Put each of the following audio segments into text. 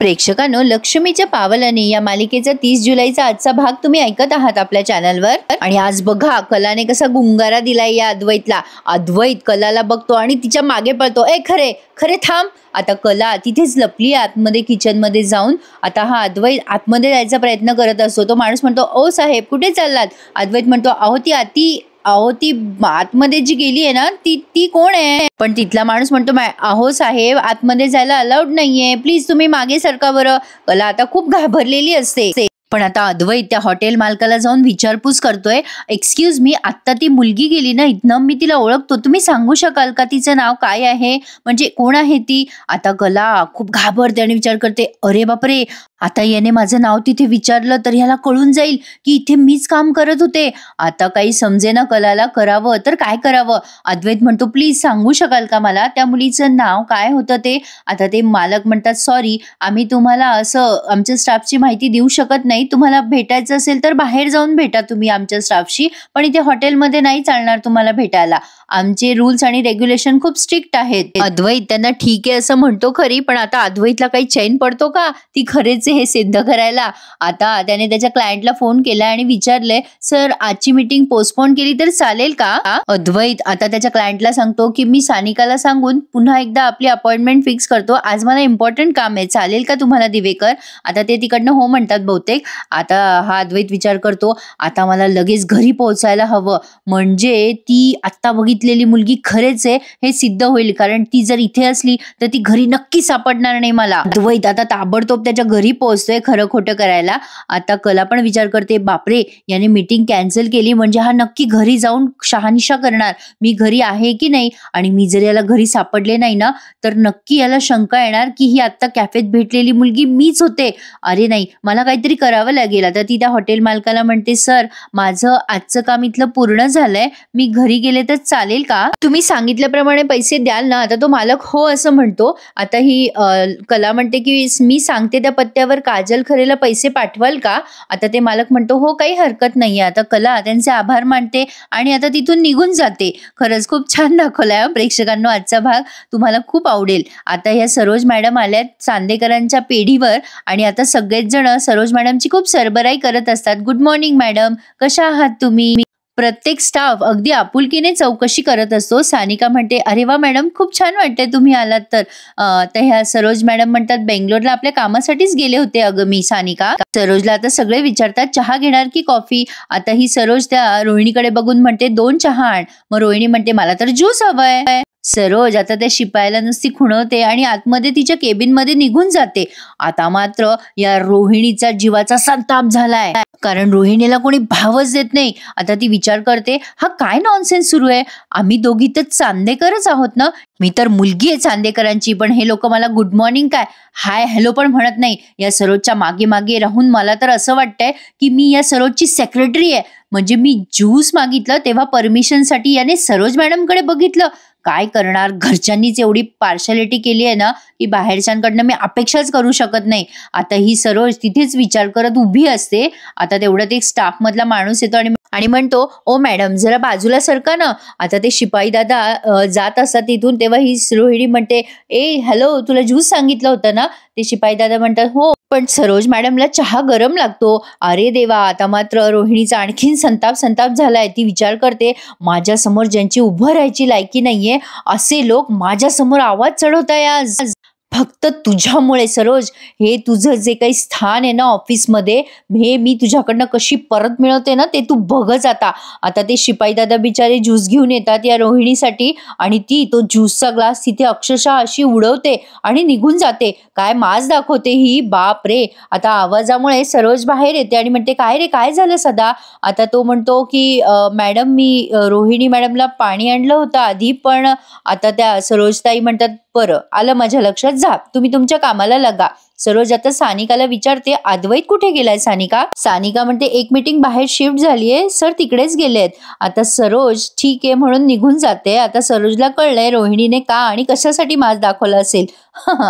प्रेक्षकांनो, लक्ष्मीच्या पावलाने या मालिकेचा 30 जुलैचा आजचा भाग तुम्ही ऐकत आहात आपल्या चॅनलवर। आणि आज बघा कलाने कसा गुंगारा दिलाय या अद्वैतला। अद्वैत कलाला बघतो आणि तिच्या मागे पळतो। ए खरे खरे थांब। आता कला तिथेच लपली आतमध्ये किचन मध्ये जाऊन। आता हा अद्वैत आतमध्ये जायचा प्रयत्न करत असतो। तो माणूस म्हणतो, ओ साहेब कुठे चाललात? अद्वैत म्हणतो, अहो ती आतमध्ये जी गेली आहे ना ती कोण आहे? पण तिथला माणूस म्हणतो, अहो साहेब आतमध्ये जायला अलाउड नाहीये, प्लीज तुम्ही मागे सरका बरं। कला आता खूप घाबरलेली असते। पण आता अद्वैत त्या हॉटेल मालकाला जाऊन विचारपूस करतोय, एक्सक्यूज मी, आता ती मुलगी गेली ना इथनं, मी तिला ओळखतो, तुम्ही सांगू शकाल का तिचं नाव काय आहे, म्हणजे कोण आहे ती? आता कला खूप घाबरते आणि विचार करते, अरे बापरे, आता याने माझं नाव तिथे विचारलं तर ह्याला कळून जाईल की इथे मीच काम करत होते। आता काही समजेना कलाला, करावं तर काय करावं। अद्वैत म्हणतो, प्लीज सांगू शकाल का मला त्या मुलीचं नाव काय होतं ते? आता ते मालक म्हणतात, सॉरी आम्ही तुम्हाला असं आमच्या स्टाफची माहिती देऊ शकत नाही, तुम्हाला भेटायचं असेल तर बाहेर जाऊन भेटा तुम्ही आमच्या स्टाफशी, पण इथे हॉटेलमध्ये नाही चालणार तुम्हाला भेटायला, आमचे रूल्स आणि रेग्युलेशन खूप स्ट्रिक्ट आहेत। अद्वैत त्यांना ठीक आहे असं म्हणतो खरी, पण आता अद्वैतला काही चैन पडतो का ती खरेच हे सिद्ध करायला? आता त्याने त्याच्या क्लायंटला फोन केला आणि विचारले, सर आजची मीटिंग पोस्टपोन केली तर चालेल का? अद्वैत आता त्याच्या क्लायंटला सांगतो की मी सानिकाला सांगून पुन्हा एकदा आपली अपॉइंटमेंट फिक्स करतो, आज मला इम्पॉर्टंट काम आहे, चालेल का तुम्हाला दिवेकर? आता ते तिकडनं हो म्हणतात बहुतेक। आता हा अद्वैत विचार करतो, आता मला लगेच घरी पोहोचायला हवं, म्हणजे ती आता बघितलेली मुलगी खरेच आहे हे सिद्ध होईल, कारण ती जर इथे असली तर ती घरी नक्की सापडणार नाही मला। अद्वैत आता ताबडतोब त्याच्या घरी पोहोचतोय खरं खोटं करायला। आता कला पण विचार करते, बापरे याने मीटिंग कॅन्सल केली म्हणजे हा नक्की घरी जाऊन शहानिशा करणार, मी घरी आहे की नाही, आणि मी जर याला घरी सापडले नाही ना तर नक्की याला शंका येणार की ही आता कॅफेत भेटलेली मुलगी मीच होते। अरे नाही, मला काहीतरी करावं लागेल। आता ती त्या हॉटेल मालकाला म्हणते, सर माझं आजचं काम इथलं पूर्ण झालंय, मी घरी गेले तर चालेल का? तुम्ही सांगितल्याप्रमाणे पैसे द्याल ना? आता तो मालक हो असं म्हणतो। आता ही कला म्हणते की मी सांगते त्या पत्त्यावर काजल खरेला पैसे पाठवाल का? आता ते मालक म्हणतो, हो काही हरकत नाहीये। आता कला त्यांचे आभार मानते आणि आता तिथून निघून जाते। खरंच खूप छान दाखवलाय प्रेक्षकांनो आजचा भाग, तुम्हाला खूप आवडेल। आता ह्या सरोज मॅडम आल्यात चांदेकरांच्या पेढीवर आणि आता सगळेच जण सरोज मॅडमची खूप सरबराई करत असतात। गुड मॉर्निंग मॅडम, कशा आहात तुम्ही? प्रत्येक स्टाफ अगदी आपुलकीने चौकशी करत असतो। सानिका म्हणते, अरे वा मॅडम, खूप छान वाटतंय तुम्ही आलात तर। ह्या सरोज मॅडम म्हणतात, बेंगलोरला आपल्या कामासाठीच गेले होते अगं मी सानिका। सरोजला आता सगळे विचारतात, चहा घेणार की कॉफी? आता ही सरोज त्या रोहिणीकडे बघून म्हणते, 2 चहा आण। मग रोहिणी म्हणते, मला तर ज्यूस हवाय। सरोज आता त्या शिपायाला नुसती खुणवते आणि आतमध्ये तिच्या केबिन मध्ये निघून जाते। आता मात्र या रोहिणीचा जीवाचा संताप झालाय, कारण रोहिणीला कोणी भावच देत नाही। आता ती विचार करते, हा काय नॉनसेन्स सुरू आहे, आम्ही दोघी तर चांदेकरच आहोत ना, मी तर मुलगी आहे चांदेकरांची, पण हे लोक मला गुड मॉर्निंग काय हाय हॅलो पण म्हणत नाही। या सरोजच्या मागे मागे राहून मला तर असं वाटतंय की मी या सरोजची सेक्रेटरी आहे, म्हणजे मी ज्यूस मागितलं तेव्हा परमिशनसाठी याने सरोज मॅडमकडे बघितलं। काय करणार, घरच्यांनीच एवढी पार्शालिटी केली आहे ना की बाहेरच्यांकडनं मी अपेक्षाच करू शकत नाही। आता ही सरोज तिथेच विचार करत उभी असते। आता तेवढ्यात एक स्टाफ मधला माणूस येतो आणि म्हणतो, ओ मॅडम जरा बाजूला सरका ना। आता ते शिपाई दादा जात असतात तिथून, तेव्हा ही रोहिणी म्हणते, ए हॅलो, तुला ज्यूस सांगितलं होतं ना? ते शिपाई दादा म्हणतात, हो पण सरोज मॅडमला चहा गरम लागतो। अरे देवा, आता मात्र रोहिणीचा आणखीन संताप झालाय। ती विचार करते, माझ्या समोर ज्यांची उभं राहायची लायकी नाहीये असे लोक माझ्या समोर आवाज चढवताय आज, फक्त तुझ्यामुळे सरोज। हे तुझं जे काही स्थान आहे ना ऑफिसमध्ये, हे मी तुझ्याकडनं कशी परत मिळवते ना ते तू बघच आता। आता ते शिपाई दादा बिचारे ज्यूस घेऊन येतात या रोहिणीसाठी आणि ती तो ज्यूसचा ग्लास तिथे अक्षरशः अशी उडवते आणि निघून जाते। काय माज दाखवते ही, बाप रे। आता आवाजामुळे सरोज बाहेर येते आणि म्हणते, काय रे काय झालं सदा? आता तो म्हणतो की मॅडम मी रोहिणी मॅडमला पाणी आणलं होतं आधी, पण आता त्या सरोजताई म्हणतात, बरं आलं माझ्या लक्षात, जा तुम्ही तुमच्या कामाला लगा। सरोज आता सानिकाला विचारते, अद्वैत कुठे गेलाय सानिका? सानिका म्हणते, एक मीटिंग बाहेर शिफ्ट झालीये सर, तिकडेच गेलेत। आता सरोज ठीक आहे म्हणून निघून जाते। आता सरोजला कळलंय रोहिणीने का आणि कशासाठी माज दाखवला असेल।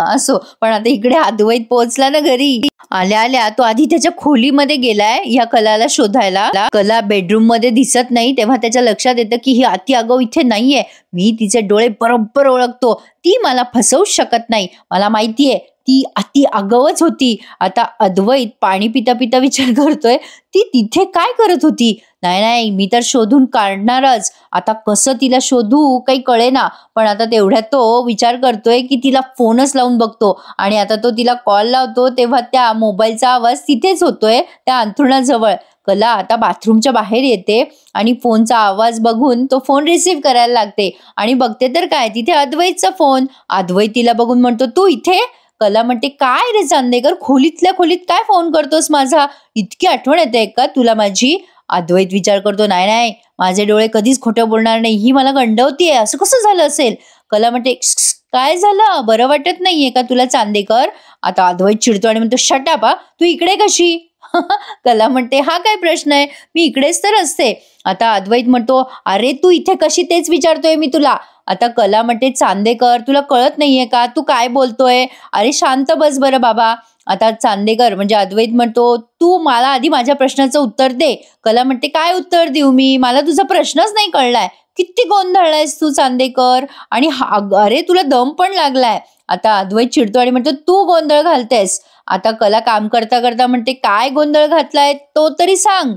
असो, पण आता इकडे अद्वैत पोहोचला ना घरी। आल्या आल्या तो आधी त्याच्या खोलीमध्ये गेलाय या कलाला शोधायला। कला बेडरूम मध्ये दिसत नाही, तेव्हा त्याच्या लक्षात येतं की ही अति आगाऊ इथे नाहीये, मी तिचे डोळे बरोबर ओळखतो, ती मला फसवू शकत नाही, मला माहितीये ती अति आगाऊच होती. आता अद्वैत पाणी पिता पिता विचार करतोय, ती तिथे काय करत होती? नाही नाही, मी तर शोधून काढणारच. आता कसं तिला शोधू काही कळेना. पण आता तेवढ्यात तो विचार करतोय की तिला फोनच लावून बघतो. आणि आता तो तिला कॉल लावतो तेव्हा त्या मोबाईलचा आवाज तिथेच होतोय, त्या अंथरुणाजवळ. कला आता बाथरूमच्या बाहेर येते आणि फोनचा आवाज बघून तो फोन रिसीव्ह करायला लागते आणि बघते तर काय, तिथे अद्वैतचा फोन. अद्वैत तिला बघून म्हणतो, तू इथे? कला म्हणते, काय रे चांदेकर, खोलीतल्या खोलीत काय फोन करतोस माझा? इतकी आठवण येते का तुला माझी? अद्वैत विचार करतो, नाही नाही, माझे डोळे कधीच खोटं बोलणार नाही, ही मला गंडवतीये, असं कसं झालं असेल? कला म्हणते, काय झालं, बरं वाटत नाहीये का तुला चांदेकर? आता अद्वैत चिडतो आणि म्हणतो, शट अप, तू इकडे कशी? कला म्हणते, हा काय प्रश्न आहे, मी इकडेच तर असते. आता अद्वैत म्हणतो, अरे तू इथे कशी, तेच विचारतोय मी तुला. आता कला म्हणते, चांदेकर तुला कळत नाहीये का, तू काय बोलतोय? अरे शांत बस बरं बाबा. आता चांदेकर म्हणजे अद्वैत म्हणतो, तू मला आधी माझ्या प्रश्नाचं उत्तर दे. कला म्हणते, काय उत्तर देऊ मी, मला तुझा प्रश्नच नाही कळलाय. किती गोंधळलायस तू चांदेकर, आणि अरे तुला दम पण लागलाय. आता अद्वैत चिडतो आणि म्हणतो, तू गोंधळ घालतेस. आता कला काम करता करता म्हणते, काय गोंधळ घातलाय तो तरी सांग.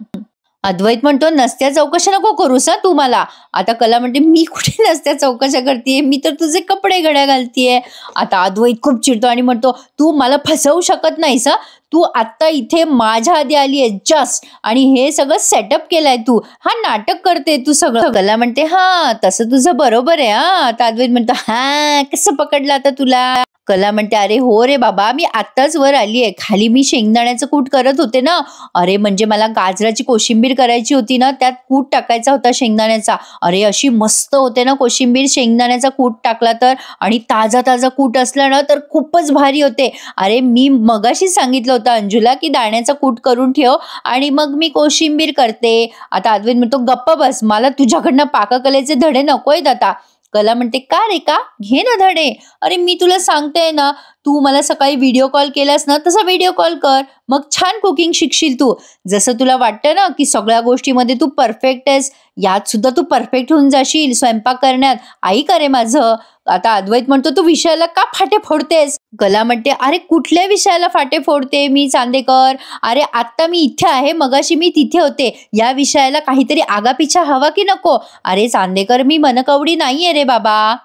अद्वैत म्हणतो, नसत्या चौकशा नको करूस तू मला. आता कला म्हणते, मी कुठे नसत्या चौकशा करतेय, मी तर तुझे कपडे घड्या घालतीये. आता अद्वैत खूप चिडतो आणि म्हणतो, तू मला फसवू शकत नाहीस. तू आता इथे माझ्या आधी आली आहे जस्ट, आणि हे सगळं सेटअप केलंय तू, हा नाटक करते तू सगळं. कला म्हणते, हा तसं तुझं बरोबर आहे. आता अद्वैत म्हणतो, हा कसं पकडलं आता तुला? कला म्हणते, अरे हो रे बाबा, मी आत्ताच वर आली आहे, खाली मी शेंगदाण्याचं कूट करत होते ना. अरे म्हणजे मला गाजराची कोशिंबीर करायची होती ना, त्यात कूट टाकायचा होता शेंगदाण्याचा. अरे अशी मस्त होते ना कोशिंबीर, शेंगदाण्याचा कूट टाकला तर, आणि ताजा ताजा कूट असला ना तर खूपच भारी होते. अरे मी मगाशी सांगितलं होतं अंजुला की दाण्याचा कूट करून ठेव आणि मग मी कोशिंबीर करते. आता अद्वैत म्हणतो, गप्प बस, मला तुझ्याकडनं पाककलेचे धडे नकोयत आता. कला म्हणते, का रे का, घे ना धडे. अरे मी तुला सांगते ना, तू मला सकाळी व्हिडिओ कॉल केलास ना, तसा व्हिडिओ कॉल कर, मग छान कुकिंग शिकशील तू. जसं तुला वाटतं ना की सगळ्या गोष्टीमध्ये तू परफेक्ट आहेस, यात सुद्धा तू परफेक्ट होऊन जाशील स्वयंपाक करण्यात. आई करे माझं. आता अद्वैत म्हणतो, तू विषयाला का फाटे फोडतेस? कला म्हणते, अरे कुठल्या विषयाला फाटे फोडते मी चांदेकर? अरे आता मी इथे आहे, मगाशी मी तिथे होते, या विषयाला काहीतरी आगापिछा हवा की नको? अरे चांदेकर, मी मनकवडी नाहीये रे बाबा.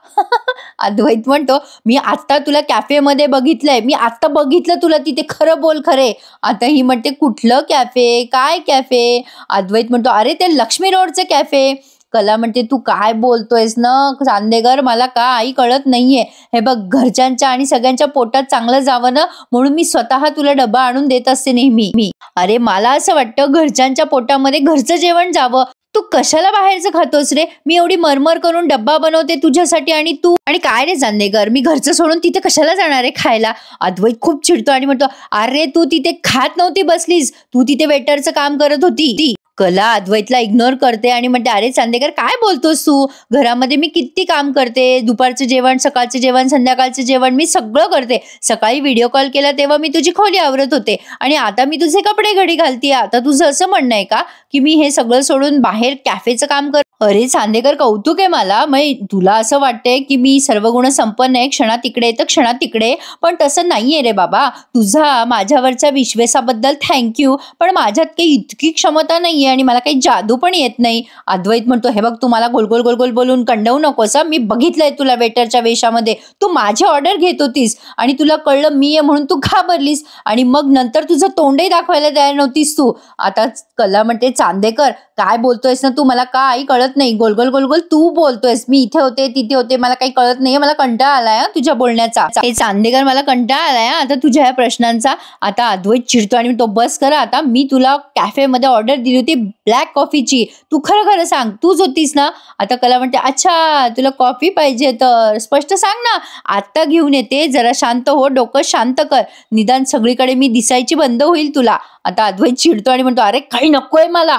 अद्वैत म्हणतो, मी आत्ता तुला कॅफेमध्ये बघितलंय, मी आत्ता बघितलं तुला तिथे, खरं बोल खरे. आता ही म्हणते, कुठलं कॅफे, काय कॅफे? अद्वैत म्हणतो, अरे ते लक्ष्मी रोडचे कॅफे. कला म्हणते, तू काय बोलतोयस ना चांदेकर, मला का आई कळत नाहीये. हे बघ, घरच्यांच्या आणि सगळ्यांच्या पोटात चांगलं जावं ना, म्हणून मी स्वतः तुला डबा आणून देत असते नेहमी. अरे मला असं वाटतं घरच्यांच्या पोटामध्ये घरचं जेवण जावं. तू कशाला बाहेरचं खातोस रे? मी एवढी मरमर करून डब्बा बनवते तुझ्यासाठी, आणि तू आणि काय रे चांदेकर, मी घरचं सोडून तिथे कशाला जाणार आहे खायला? अद्वैत खूप चिडतो आणि म्हणतो, अरे तू तिथे खात नव्हती बसलीस, तू तिथे वेटरचं काम करत होती. कला अद्वैतला इग्नोर करते आणि म्हणते, अरे चांदेकर काय बोलतोस तू? घरामध्ये मी किती काम करते, दुपारचं जेवण, सकाळचं जेवण, संध्याकाळचं जेवण, मी सगळं करते. सकाळी व्हिडिओ कॉल केला तेव्हा मी तुझी खोली आवरत होते, आणि आता मी तुझे कपडे घडी घालते. आता तुझं असं म्हणणं आहे का की मी हे सगळं सोडून बाहेर कॅफेचं काम कर? अरे चांदेकर, कौतुक आहे मला. मग तुला असं वाटतंय की मी सर्व गुण संपन्न आहे, क्षणात इकडे तर क्षणात तिकडे, पण तसं नाहीये रे बाबा. तुझा माझ्यावरच्या विश्वासाबद्दल थँक्यू, पण माझ्यात काही इतकी क्षमता नाहीये आणि मला काही जादू पण येत नाही. अद्वैत म्हणतो, हे बघ, तू मला गोल गोल गोल गोल बोलून कंडवू नकोस. मी बघितलंय तुला वेटरच्या वेशामध्ये, तू माझी ऑर्डर घेत होतीस आणि तुला कळलं मी आहे म्हणून तू घाबरलीस, आणि मग नंतर तुझं तोंडही दाखवायला तयार नव्हतीस तू. आता कला म्हणते, चांदेकर काय बोलतोयस ना तू, मला का आई कळत नाही, गोल गोल गोल गोल तू बोलतोयस. मी इथे होते तिथे होते, मला काही कळत नाहीये, मला कंटाळा आलाय तुझ्या बोलण्याचा. हे चांदेकर, मला कंटाळा आलाय आता तुझ्या ह्या प्रश्नांचा. आता अद्वैत चिडतो आणि तो, बस करा आता, मी तुला कॅफेमध्ये ऑर्डर दिली होती ब्लॅक कॉफीची, तू खरं खरं सांग, तूच होतीस ना? आता कला म्हणते, अच्छा तुला कॉफी पाहिजे तर स्पष्ट सांग ना, आता घेऊन येते, जरा शांत हो, डोकं शांत कर, निदान सगळीकडे मी दिसायची बंद होईल तुला. आता अद्वैत चिडतो आणि म्हणतो, अरे काही नकोय मला.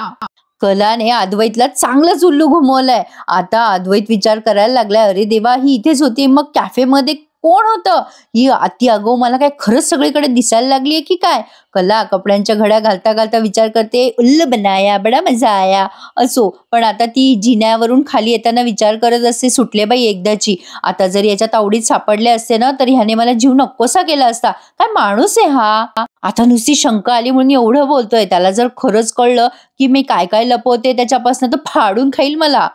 कलाने अद्वैतला चांगलंच उल्लू घुमवलंय. आता अद्वैत विचार करायला लागलाय, अरे देवा, ही इथेच होती, मग कॅफेमध्ये कोण होतं? ही अति अगो मला काय खरंच सगळीकडे दिसायला लागलीये की काय? कला कपड्यांच्या घड्या घालता घालता विचार करते, उल्ल बनाया बडा मजा आया. असो, पण आता ती जिन्यावरून खाली येताना विचार करत असते, सुटले बाई एकदाची. आता जर याच्या तावडीत सापडले असते ना तर ह्याने मला जीव नकोसा केला असता. काय माणूस आहे हा? आता नुसती शंका आली म्हणून एवढं बोलतोय. त्याला जर खरंच कळलं की मी काय काय लपवते त्याच्यापासून तर फाडून खाईल मला.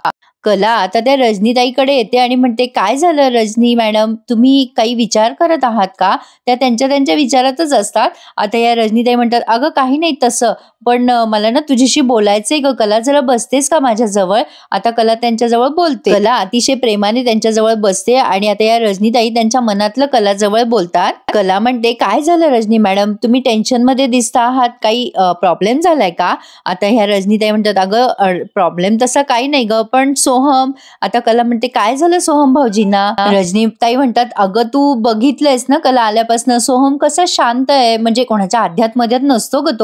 कला आता त्या रजनीताईकडे येते आणि म्हणते, काय झालं रजनी मॅडम, तुम्ही काही विचार करत आहात का? त्या त्यांच्या त्यांच्या विचारातच असतात. आता या रजनीताई म्हणतात, अगं काही नाही तसं, पण मला ना तुझ्याशी बोलायचंय ग कला, जरा बसतेस का माझ्या जवळ? आता कला त्यांच्याजवळ बोलते. कला अतिशय प्रेमाने त्यांच्याजवळ बसते आणि आता या रजनीताई त्यांच्या मनातलं कलाजवळ बोलतात. कला म्हणते, काय झालं रजनी मॅडम, तुम्ही टेन्शन मध्ये दिसता आहात, काही प्रॉब्लेम झालाय का? आता ह्या रजनीताई म्हणतात, अगं प्रॉब्लेम तसा काही नाही ग, पण सोहम. आता कला म्हणते, काय झालं सोहम भाऊजींना? रजनीताई म्हणतात, अगं तू बघितलंयस ना कला आल्यापासून सोहम कसा शांत आहे, म्हणजे कोणाच्या अध्यात मध्यात नसतो ग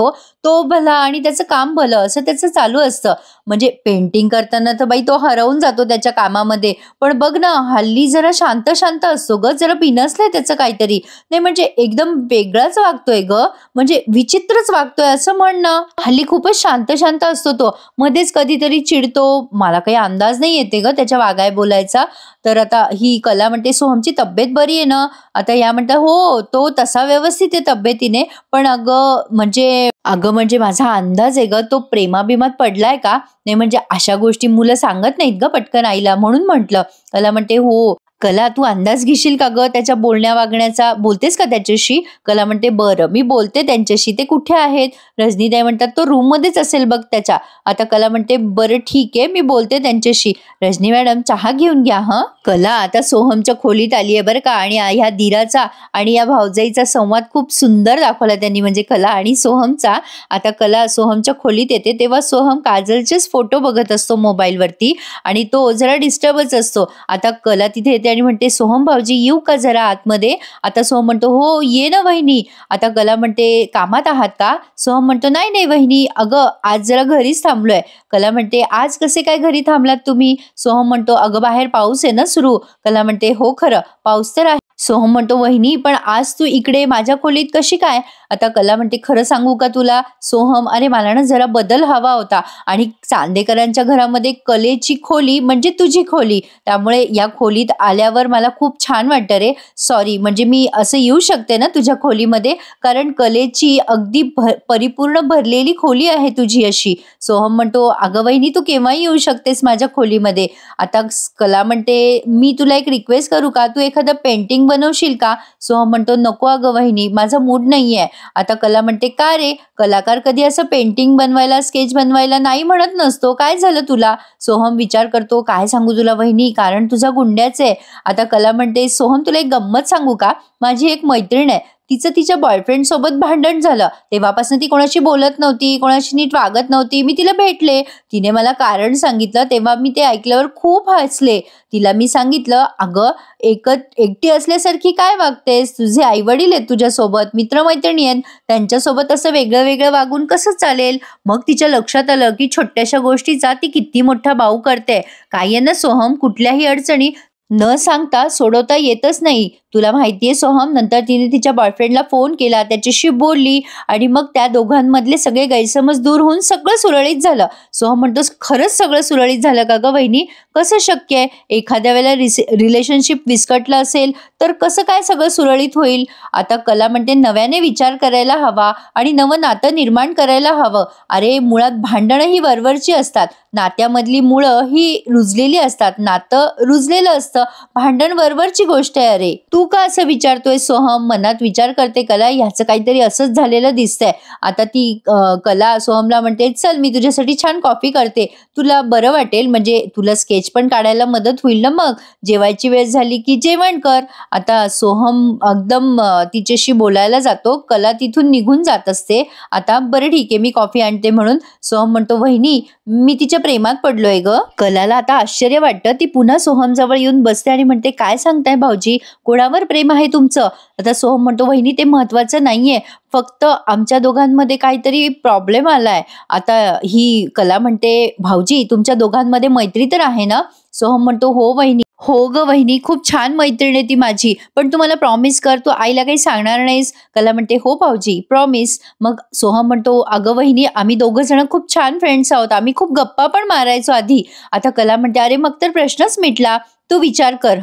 तो भला आणि त्याचं काम भलं असं त्याचं चालू असतं. म्हणजे पेंटिंग करताना तर बाई तो हरवून जातो त्याच्या कामामध्ये, पण बघ ना हल्ली जरा शांत शांत असतो ग, जरा बिनसलंय त्याचं काहीतरी. नाही म्हणजे एकदम वेगळाच वागतोय ग, म्हणजे विचित्रच वागतोय असं म्हणणं. हल्ली खूपच शांत शांत असतो तो, मध्येच कधीतरी चिडतो. मला काही अंदाज नाही येते ग त्याच्या वागाय बोलायचा. तर आता ही कला म्हणते, सोहमची तब्येत बरी आहे ना? आता या म्हणतात, हो तो तसा व्यवस्थित आहे तब्येतीने, पण अगं म्हणजे माझा अंदाज आहे ग, तो प्रेमाभिमात पडलाय का? नाही म्हणजे अशा गोष्टी मुलं सांगत नाहीत ग पटकन आईला, म्हणून म्हटलं. कला म्हणते, हो. कला तू अंदाज घेशील का ग त्याच्या बोलण्या वागण्याचा, बोलतेस का त्याच्याशी? कला म्हणते, बरं मी बोलते त्यांच्याशी, ते कुठे आहेत? रजनीताई म्हणतात, तो रूम मध्येच असेल बघ त्याच्या. आता कला म्हणते, बरं ठीक आहे मी बोलते त्यांच्याशी. रजनी मॅडम चहा घेऊन घ्या. कला आता सोहमच्या खोलीत आली आहे बरं का, आणि ह्या धीराचा आणि या भाऊजाईचा संवाद खूप सुंदर दाखवला त्यांनी, म्हणजे कला आणि सोहमचा. आता कला सोहमच्या खोलीत येते तेव्हा सोहम काजलचेच फोटो बघत असतो मोबाईलवरती आणि तो जरा डिस्टर्बच असतो. आता कला तिथे येते आणि म्हणते, सोहम भाऊजी येऊ का जरा आतमध्ये? आता सोहम म्हणतो, हो ये ना वहिनी. आता कला म्हणते, कामात आहात का? सोहम म्हणतो, नाही नाही वहिनी, अगं आज जरा घरीच थांबलोय. कला म्हणते, आज कसे काय घरी थांबलात तुम्ही? सोहम म्हणतो, अगं बाहेर पाऊस आहे ना सुरू. कला म्हणते, हो खरं पाऊस तर आहे. सोहम म्हणतो, वहिनी पण आज तू इकडे माझ्या खोलीत कशी काय? आता कला म्हणते, खरं सांगू का तुला सोहम, अरे मला ना जरा बदल हवा होता आणि चांदेकरांच्या घरामध्ये कलेची खोली म्हणजे तुझी खोली, त्यामुळे या खोलीत आल्यावर मला खूप छान वाटतं रे. सॉरी, म्हणजे मी असं येऊ शकते ना तुझ्या खोलीमध्ये, कारण कलेची अगदी परिपूर्ण भरलेली खोली आहे तुझी अशी. सोहम म्हणतो, अगं वहिनी तू केव्हाही येऊ शकतेस माझ्या खोलीमध्ये. आता कला म्हणते, मी तुला एक रिक्वेस्ट करू का, तू एखादं पेंटिंग बनवशील का? सोहम म्हणतो, नको अगं वहिनी, माझा मूड नाहीये. आता कला म्हणते, का रे, कलाकार कधी असं पेंटिंग बनवायला स्केच बनवायला नाही म्हणत नसतो, काय झालं तुला? सोहम विचार करतो, काय सांगू तुला वहिनी, कारण तुझा गुंड्याच आहे. आता कला म्हणते, सोहम तुला एक गंमत सांगू का, माझी एक मैत्रीण आहे, तिचं तिच्या बॉयफ्रेंड सोबत भांडण झालं, तेव्हापासून ती कोणाशी बोलत नव्हती, कोणाशी नीट वागत नव्हती. मी तिला भेटले, तिने मला कारण सांगितलं, तेव्हा मी ते ऐकल्यावर खूप हसले. तिला मी सांगितलं, अगं एकटी असल्यासारखी काय वागतेस, तुझे आई वडील आहेत तुझ्यासोबत, मित्रमैत्रिणी आहेत, त्यांच्यासोबत असं वेगळं वेगळं वागून कसं चालेल? मग तिच्या लक्षात आलं की छोट्याशा गोष्टीचा ती किती मोठा बाऊ करते. काय आहे ना सोहम, कुठल्याही अडचणी न सांगता सोडवता येतच नाही. तुला माहितीये सोहम, नंतर तिने तिच्या बॉयफ्रेंडला फोन केला, त्याच्याशी बोलली आणि मग त्या दोघांमधले सगळे गैरसमज दूर होऊन सगळं सुरळीत झालं. सोहम म्हणतोस, खरंच सगळं सुरळीत झालं का ग वहिनी? कसं शक्य आहे? एखाद्या वेळेला रिलेशनशिप विस्कटलं असेल तर कसं काय सगळं सुरळीत होईल? आता कला म्हणते, नव्याने विचार करायला हवा आणि नवं नातं निर्माण करायला हवं. अरे मुळात भांडणं ही वरवरची असतात, नात्यामधली मुळं ही रुजलेली असतात, नातं रुजलेलं असतं, भांडण वरवरची गोष्ट आहे. अरे तू का असं विचारतोय? सोहम मनात विचार करते कला, ह्याचं काहीतरी असंच झालेलं दिसतंय. आता ती कला सोहमला म्हणते, चल मी तुझ्यासाठी छान कॉफी करते, तुला बरं वाटेल, म्हणजे तुला स्केच पण काढायला मदत होईल ना. मग जेवायची वेळ झाली की जेवण कर. आता सोहम एकदम तिच्याशी बोलायला जातो, कला तिथून निघून जात असते. आता बरं ठीक आहे मी कॉफी आणते म्हणून सोहम म्हणतो, वहिनी मी तिच्या प्रेमात पडलोय ग. कलाला आता आश्चर्य वाटतं, ती पुन्हा सोहम जवळ येऊन बसते आणि म्हणते, काय सांगताय भाऊजी, कोणावर प्रेम आहे तुमचं? आता सोहम म्हणतो वहिनी ते महत्वाचं नाहीये, फक्त आमच्या दोघांमध्ये काहीतरी प्रॉब्लेम आलाय. आता ही कला म्हणते भाऊजी तुमच्या दोघांमध्ये मैत्री तर आहे ना? सोहम म्हणतो हो वहिनी. हो ग वहिनी, खूप छान मैत्रीण आहे ती माझी, पण तू मला प्रॉमिस कर तू आईला काही सांगणार नाहीस. कला म्हणते हो भाऊजी प्रॉमिस. मग सोहम म्हणतो अगं वहिनी आम्ही दोघं जण खूप छान फ्रेंड्स आहोत, आम्ही खूप गप्पा पण मारायचो आधी. आता कला म्हणते अरे मग तर प्रश्नच मिटला. तू विचार कर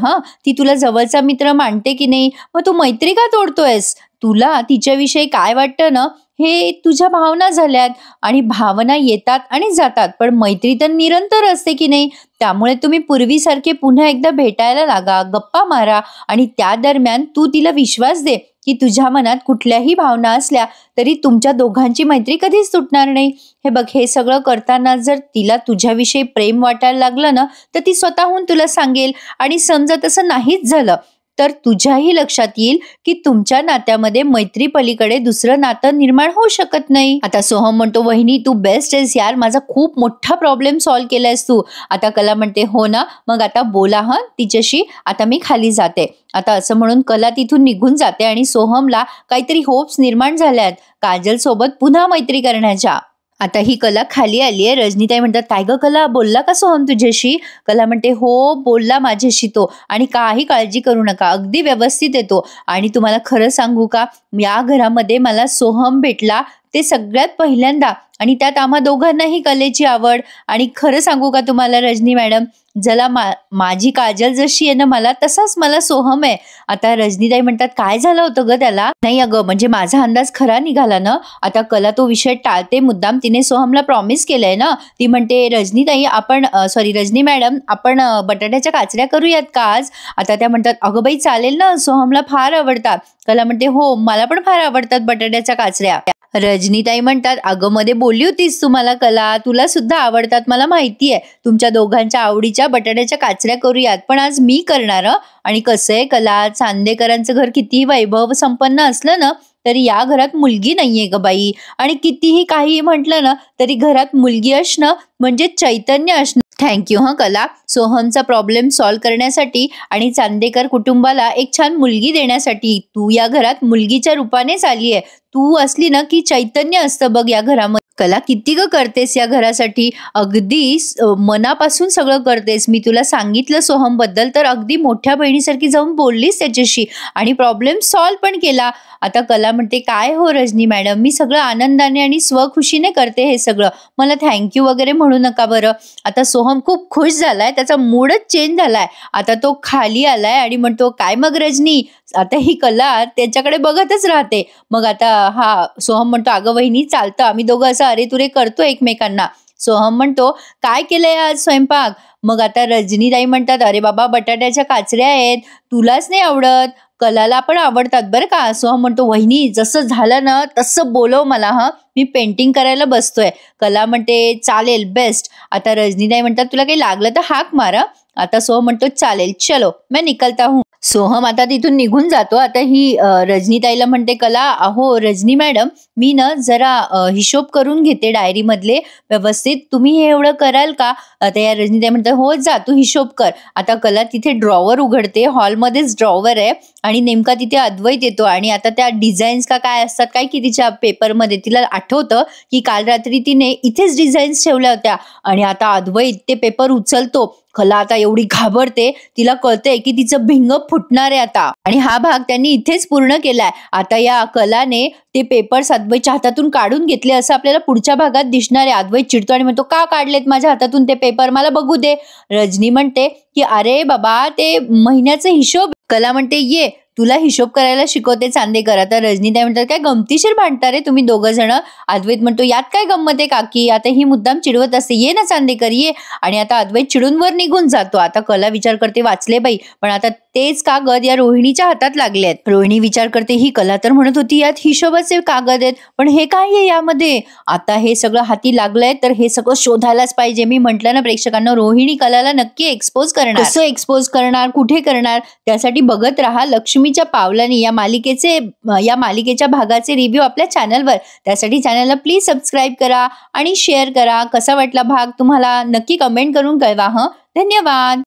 ती तुला जवळचा मित्र मानते की नाही, मग तू मैत्री का तोडतोयस? तुला तिच्याविषयी काय वाटतं ना हे तुझ्या भावना झाल्यात, आणि भावना येतात आणि जातात, पण मैत्री तर निरंतर असते की नाही. त्यामुळे तुम्ही पूर्वीसारखे पुन्हा एकदा भेटायला लागा, गप्पा मारा, आणि त्या दरम्यान तू तिला विश्वास दे की तुझ्या मनात कुठल्याही भावना असल्या तरी तुमच्या दोघांची मैत्री कधीच तुटणार नाही. हे बघ, हे सगळं करताना जर तिला तुझ्याविषयी प्रेम वाटायला लागलं ना तर ती स्वतःहून तुला सांगेल, आणि समजा तसं नाहीच झालं तर तुझ्याही लक्षात येईल की तुमच्या नात्यामध्ये मैत्री पलीकडे दुसरं नातं निर्माण होऊ शकत नाही. आता सोहम म्हणतो वहिनी तू बेस्ट आहेस यार, माझा खूप मोठा प्रॉब्लेम सॉल्व्ह केलायस तू. आता कला म्हणते हो ना, मग आता बोला तिच्याशी, आता मी खाली जाते. आता असं म्हणून कला तिथून निघून जाते आणि सोहमला काहीतरी होप्स निर्माण झाल्यात काजल सोबत पुन्हा मैत्री करण्याच्या. आता ही कला खाली आली आहे. रजनीताई म्हणतात काय ग कला, बोलला का सोहम तुझ्याशी? कला म्हणते हो बोलला माझ्याशी तो, आणि काही काळजी करू नका, अगदी व्यवस्थित येतो. आणि तुम्हाला खरं सांगू का, या घरामध्ये मला सोहम भेटला ते सगळ्यात पहिल्यांदा, आणि त्यात आम्हा दोघांनाही कलेची आवड. आणि खरं सांगू का तुम्हाला रजनी मॅडम, जला माझी काजल जशी आहे ना मला, तसाच मला सोहम आहे. आता रजनीताई म्हणतात काय झालं होतं ग त्याला? नाही अगं, म्हणजे माझा अंदाज खरा निघाला ना. आता कला तो विषय टाळते मुद्दाम, तिने सोहमला प्रॉमिस केलंय ना. ती म्हणते रजनीताई आपण रजनी मॅडम आपण बटाट्याच्या काचऱ्या करूयात का आज? आता त्या म्हणतात अगं बाई चालेल ना, सोहमला फार आवडतात. कला म्हणते हो मला पण फार आवडतात बटाट्याच्या काचऱ्या. रजनीताई म्हणतात अगं मध्ये बोलली होतीस तुम्हाला कला, तुला सुद्धा आवडतात मला माहिती आहे, तुमच्या दोघांच्या आवडीच्या बटाट्याच्या काचऱ्या करूयात, पण आज मी करणार. आणि कसं आहे कला, चांदेकरांचं घर कितीही वैभव संपन्न असलं ना तरी या घरात मुलगी नाहीये ग बाई, आणि कितीही काही म्हटलं ना तरी घरात मुलगी असणं म्हणजे चैतन्य असणं. थँक्यू कला, सोहमचा प्रॉब्लेम सॉल्व्ह करण्यासाठी आणि चांदेकर कुटुंबाला एक छान मुलगी देण्यासाठी तू या घरात मुलगीच्या रूपानेच आली आहे. तू असली ना की चैतन्य असतं बघ या घरामध्ये. कला किती ग करतेस या घरासाठी, अगदी मनापासून सगळं करतेस. मी तुला सांगितलं सोहम बद्दल तर अगदी मोठ्या बहिणीसारखी जाऊन बोललीस त्याच्याशी, आणि प्रॉब्लेम सॉल्व्ह पण केला. आता कला म्हणते काय हो रजनी मॅडम, मी सगळं आनंदाने आणि स्वखुशीने करते हे सगळं, मला थँक्यू वगैरे म्हणू नका बरं. आता सोहम खूप खुश झालाय, त्याचा मूडच चेंज झालाय. आता तो खाली आलाय आणि म्हणतो काय मग रजनी. आता ही कला त्याच्याकडे बघतच राहते. मग आता सोहम म्हणतो अगं वहिनी चालतं, आम्ही दोघं असं अरे तुरे करतो एकमेकांना. सोहम म्हणतो काय केलंय आज स्वयंपाक? मग आता रजनीताई म्हणतात अरे बाबा बटाट्याच्या काचऱ्या आहेत, तुलाच नाही आवडत, कलाला पण आवडतात बरं का. सोहम म्हणतो वहिनी जसं झालं ना तसं बोलव मला, मी पेंटिंग करायला बसतोय. कला म्हणते चालेल बेस्ट. आता रजनीताई म्हणतात तुला काही लागलं तर हाक मारा. आता सोहम म्हणतो चालेल चलो मैं निकलता हूँ. सोहम आता तिथून निघून जातो. आता ही रजनीताईला म्हणते कला अहो रजनी मॅडम, मी ना जरा हिशोब करून घेते डायरी मधले व्यवस्थित, तुम्ही हे एवढं कराल का? आता या रजनीताई म्हणतात हो जा तू हिशोब कर. आता कला तिथे ड्रॉवर उघडते, हॉलमध्येच ड्रॉवर आहे, आणि नेमका तिथे अद्वैत येतो. आणि आता त्या डिझाईन्स का काय असतात काय की तिच्या पेपरमध्ये तिला आठवतं की काल रात्री तिने इथेच डिझाईन्स ठेवल्या होत्या, आणि आता अद्वैत ते पेपर उचलतो. कला आता एवढी घाबरते, तिला कळतंय की तिचं भिंग फुटणार आहे आता, आणि हा भाग त्यांनी इथेच पूर्ण केलाय. आता या कलाने ते पेपर्स अद्वैतच्या हातातून काढून घेतले असं आपल्याला पुढच्या भागात दिसणार आहे. अद्वैत चिडतो आणि म्हणतो का काढलेत माझ्या हातातून ते पेपर, मला बघू दे. रजनी म्हणते की अरे बाबा ते महिन्याचा हिशोब. कला म्हणते ये तुला हिशोब करायला शिकवते चांदेकर. आता रजनीताई म्हणतात काय गमतीशीर भांडता रे तुम्ही दोघं जण. अद्वैत म्हणतो यात काय गंमत आहे काकी, आता ही मुद्दाम चिडवत असते, ये ना चांदेकर ये. आणि आता अद्वैत चिडून वर निघून जातो. आता कला विचार करते वाचले बाई, पण आता तेच कागद या रोहिणीच्या हातात लागले आहेत. रोहिणी विचार करते ही कला तर म्हणत होती यात हिशोबाचे कागद आहेत, पण हे काय आहे यामध्ये? आता हे सगळं हाती लागलंय तर हे सगळं शोधायलाच पाहिजे. मी म्हटलं ना प्रेक्षकांना, रोहिणी कलाला नक्की एक्सपोज करणार. कसं एक्सपोज करणार, कुठे करणार, त्यासाठी बघत राहा लक्ष्मीच्या पावलांनी या मालिकेच्या भागाचे रिव्ह्यू आपल्या चॅनलवर. त्यासाठी चॅनलला प्लीज सबस्क्राईब करा आणि शेअर करा. कसा वाटला भाग तुम्हाला नक्की कमेंट करून कळवा. धन्यवाद.